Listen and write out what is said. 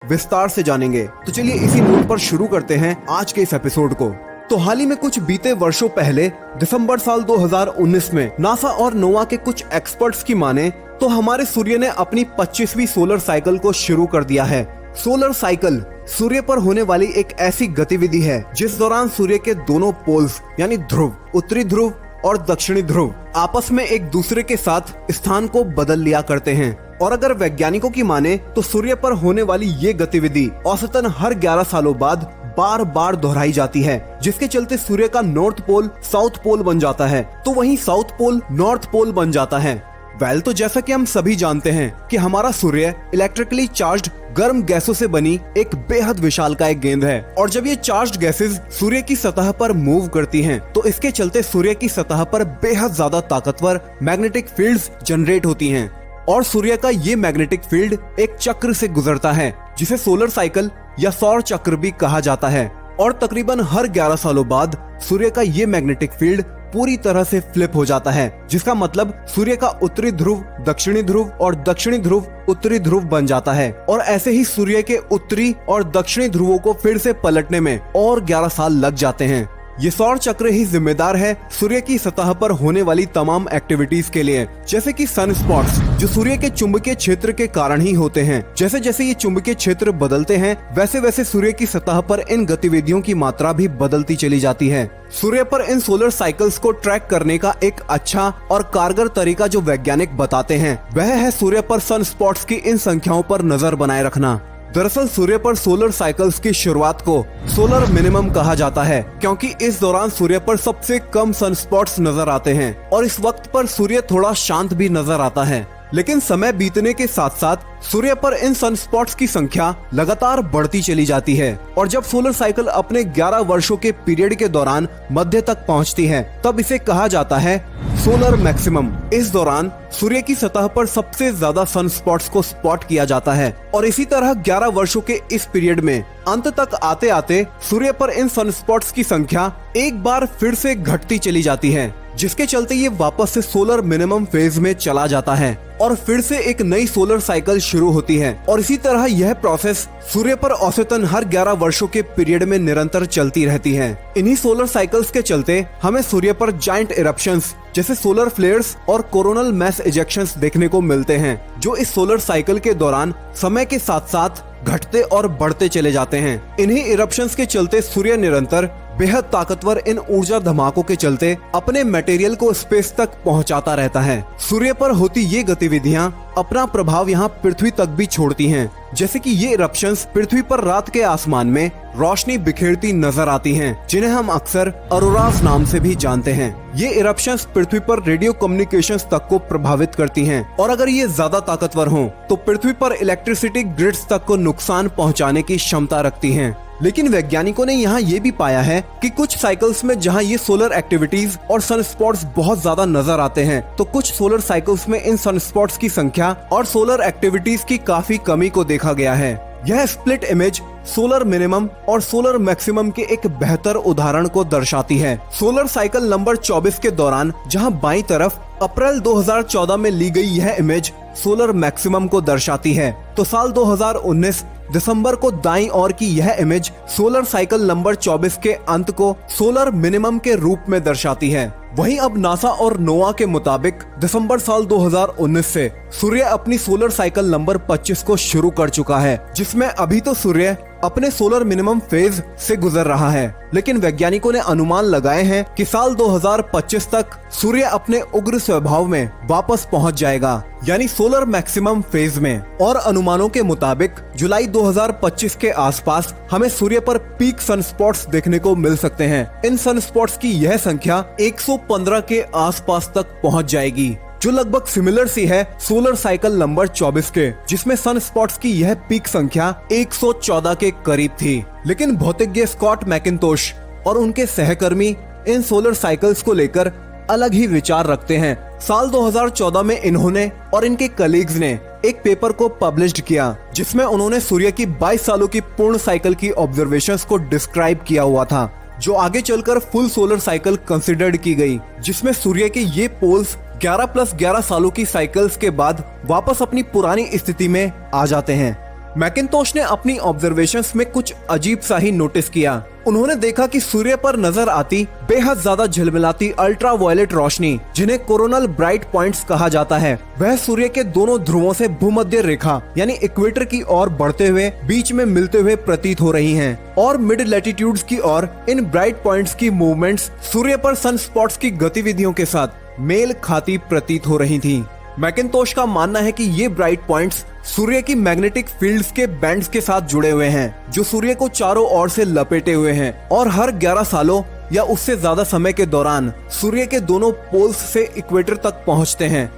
विस्तार से जानेंगे। तो चलिए इसी नोट पर शुरू करते हैं आज के इस एपिसोड को। तो हाल ही में कुछ बीते वर्षों पहले दिसंबर साल 2019 में नासा और नोवा के कुछ एक्सपर्ट्स की माने तो हमारे सूर्य ने अपनी 25वीं सोलर साइकिल को शुरू कर दिया है। सोलर साइकिल सूर्य पर होने वाली एक ऐसी गतिविधि है जिस दौरान सूर्य के दोनों पोल्स यानी ध्रुव, उत्तरी ध्रुव और दक्षिणी ध्रुव आपस में एक दूसरे के साथ स्थान को बदल लिया करते हैं। और अगर वैज्ञानिकों की माने तो सूर्य पर होने वाली ये गतिविधि औसतन हर 11 सालों बाद बार बार दोहराई जाती है, जिसके चलते सूर्य का नॉर्थ पोल साउथ पोल बन जाता है तो वहीं साउथ पोल नॉर्थ पोल बन जाता है। तो जैसा कि हम सभी जानते हैं कि हमारा सूर्य इलेक्ट्रिकली चार्ज्ड गर्म गैसों से बनी एक बेहद विशालकाय गेंद है और जब ये चार्ज्ड गैसेस सूर्य की सतह पर मूव करती हैं तो इसके चलते सूर्य की सतह पर बेहद ज्यादा ताकतवर मैग्नेटिक फील्ड्स जनरेट होती हैं और सूर्य का ये मैग्नेटिक फील्ड एक चक्र से गुजरता है जिसे सोलर साइकिल या सौर चक्र भी कहा जाता है। और तकरीबन हर 11 सालों बाद सूर्य का ये मैग्नेटिक फील्ड पूरी तरह से फ्लिप हो जाता है, जिसका मतलब सूर्य का उत्तरी ध्रुव दक्षिणी ध्रुव और दक्षिणी ध्रुव उत्तरी ध्रुव बन जाता है। और ऐसे ही सूर्य के उत्तरी और दक्षिणी ध्रुवों को फिर से पलटने में और 11 साल लग जाते हैं। ये सौर चक्र ही जिम्मेदार है सूर्य की सतह पर होने वाली तमाम एक्टिविटीज के लिए, जैसे कि सन स्पॉट्स जो सूर्य के चुंबकीय क्षेत्र के कारण ही होते हैं। जैसे जैसे ये चुंबकीय क्षेत्र बदलते हैं वैसे वैसे सूर्य की सतह पर इन गतिविधियों की मात्रा भी बदलती चली जाती है। सूर्य पर इन सोलर साइकिल्स को ट्रैक करने का एक अच्छा और कारगर तरीका जो वैज्ञानिक बताते हैं वह है सूर्य पर सन स्पॉट्स की इन संख्याओं पर नजर बनाए रखना। दरअसल सूर्य पर सोलर साइकिल्स की शुरुआत को सोलर मिनिमम कहा जाता है क्योंकि इस दौरान सूर्य पर सबसे कम सन स्पॉट्स नजर आते हैं और इस वक्त पर सूर्य थोड़ा शांत भी नजर आता है। लेकिन समय बीतने के साथ साथ सूर्य पर इन सन स्पॉट्स की संख्या लगातार बढ़ती चली जाती है और जब सोलर साइकिल अपने 11 वर्षों के पीरियड के दौरान मध्य तक पहुंचती है तब इसे कहा जाता है सोलर मैक्सिमम। इस दौरान सूर्य की सतह पर सबसे ज्यादा सन स्पॉट्स को स्पॉट किया जाता है और इसी तरह 11 वर्षों के इस पीरियड में अंत तक आते आते सूर्य पर इन सन स्पॉट्स की संख्या एक बार फिर से घटती चली जाती है, जिसके चलते ये वापस से सोलर मिनिमम फेज में चला जाता है और फिर से एक नई सोलर साइकिल शुरू होती है। और इसी तरह यह प्रोसेस सूर्य पर औसतन हर 11 वर्षों के पीरियड में निरंतर चलती रहती है। इन्हीं सोलर साइकिल्स के चलते हमें सूर्य पर जायंट इरप्शंस जैसे सोलर फ्लेयर्स और कोरोनल मैस इजेक्शंस देखने को मिलते हैं, जो इस सोलर साइकिल के दौरान समय के साथ साथ घटते और बढ़ते चले जाते हैं। इन्हीं इरप्शंस के चलते सूर्य निरंतर बेहद ताकतवर इन ऊर्जा धमाकों के चलते अपने मटेरियल को स्पेस तक पहुंचाता रहता है। सूर्य पर होती ये गतिविधियां अपना प्रभाव यहाँ पृथ्वी तक भी छोड़ती हैं, जैसे कि ये इरप्शंस पृथ्वी पर रात के आसमान में रोशनी बिखेरती नजर आती हैं, जिन्हें हम अक्सर ऑरोरास नाम से भी जानते हैं। ये इरप्शंस पृथ्वी पर रेडियो कम्युनिकेशंस तक को प्रभावित करती हैं और अगर ये ज्यादा ताकतवर हों तो पृथ्वी पर इलेक्ट्रिसिटी ग्रिड्स तक को नुकसान पहुंचाने की क्षमता रखती हैं। लेकिन वैज्ञानिकों ने यहाँ ये भी पाया है कि कुछ साइकिल्स में जहाँ ये सोलर एक्टिविटीज और सन स्पॉट्स बहुत ज्यादा नजर आते हैं तो कुछ सोलर साइकिल्स में इन सन स्पॉट्स की संख्या और सोलर एक्टिविटीज की काफी कमी को देखा गया है। यह स्प्लिट इमेज सोलर मिनिमम और सोलर मैक्सिमम के एक बेहतर उदाहरण को दर्शाती है। सोलर साइकिल नंबर 24 के दौरान जहां बाईं तरफ अप्रैल 2014 में ली गई यह इमेज सोलर मैक्सिमम को दर्शाती है तो साल 2019 दिसंबर को दाईं ओर की यह इमेज सोलर साइकिल नंबर 24 के अंत को सोलर मिनिमम के रूप में दर्शाती है। वहीं अब नासा और नोवा के मुताबिक दिसंबर साल 2019 से सूर्य अपनी सोलर साइकिल नंबर 25 को शुरू कर चुका है, जिसमें अभी तो सूर्य अपने सोलर मिनिमम फेज से गुजर रहा है, लेकिन वैज्ञानिकों ने अनुमान लगाए हैं कि साल 2025 तक सूर्य अपने उग्र स्वभाव में वापस पहुंच जाएगा, यानी सोलर मैक्सिमम फेज में। और अनुमानों के मुताबिक जुलाई 2025 के आसपास हमें सूर्य पर पीक सन स्पॉट्स देखने को मिल सकते हैं। इन सन स्पॉट्स की यह संख्या 115 के आसपास तक पहुंच जाएगी, जो लगभग सिमिलर सी है सोलर साइकिल नंबर 24 के, जिसमें सन स्पॉट्स की यह पीक संख्या 114 के करीब थी। लेकिन भौतिकज्ञ स्कॉट मैकिन्टोश और उनके सहकर्मी इन सोलर साइकिल्स को लेकर अलग ही विचार रखते हैं। साल 2014 में इन्होंने और इनके कलीग्स ने एक पेपर को पब्लिश्ड किया, जिसमें उन्होंने सूर्य की 22 सालों की पूर्ण साइकिल की ऑब्जर्वेशंस को डिस्क्राइब किया हुआ था, जो आगे चलकर फुल सोलर साइकिल कंसिडर्ड की गई, जिसमें सूर्य के ये पोल्स 11 + 11 सालों की साइकिल्स के बाद वापस अपनी पुरानी स्थिति में आ जाते हैं। मैकिन्टोश ने अपनी ऑब्जर्वेशंस में कुछ अजीब सा ही नोटिस किया। उन्होंने देखा कि सूर्य पर नजर आती बेहद ज्यादा झिलमिलाती अल्ट्रा वायलेट रोशनी, जिन्हें कोरोनल ब्राइट पॉइंट्स कहा जाता है, वह सूर्य के दोनों ध्रुवों से भूमध्य रेखा यानी इक्वेटर की ओर बढ़ते हुए बीच में मिलते हुए प्रतीत हो रही हैं, और मिड लैटिट्यूड्स की ओर इन ब्राइट पॉइंट्स की मूवमेंट्स सूर्य पर सन स्पॉट्स की गतिविधियों के साथ मेल खाती प्रतीत हो रही थी। मैकिन्टोश का मानना है कि ये ब्राइट पॉइंट्स सूर्य की मैग्नेटिक फील्ड्स के बैंड्स के साथ जुड़े हुए हैं, जो सूर्य को चारों ओर से लपेटे हुए हैं और हर 11 सालों या उससे ज्यादा समय के दौरान सूर्य के दोनों पोल्स से इक्वेटर तक पहुंचते हैं।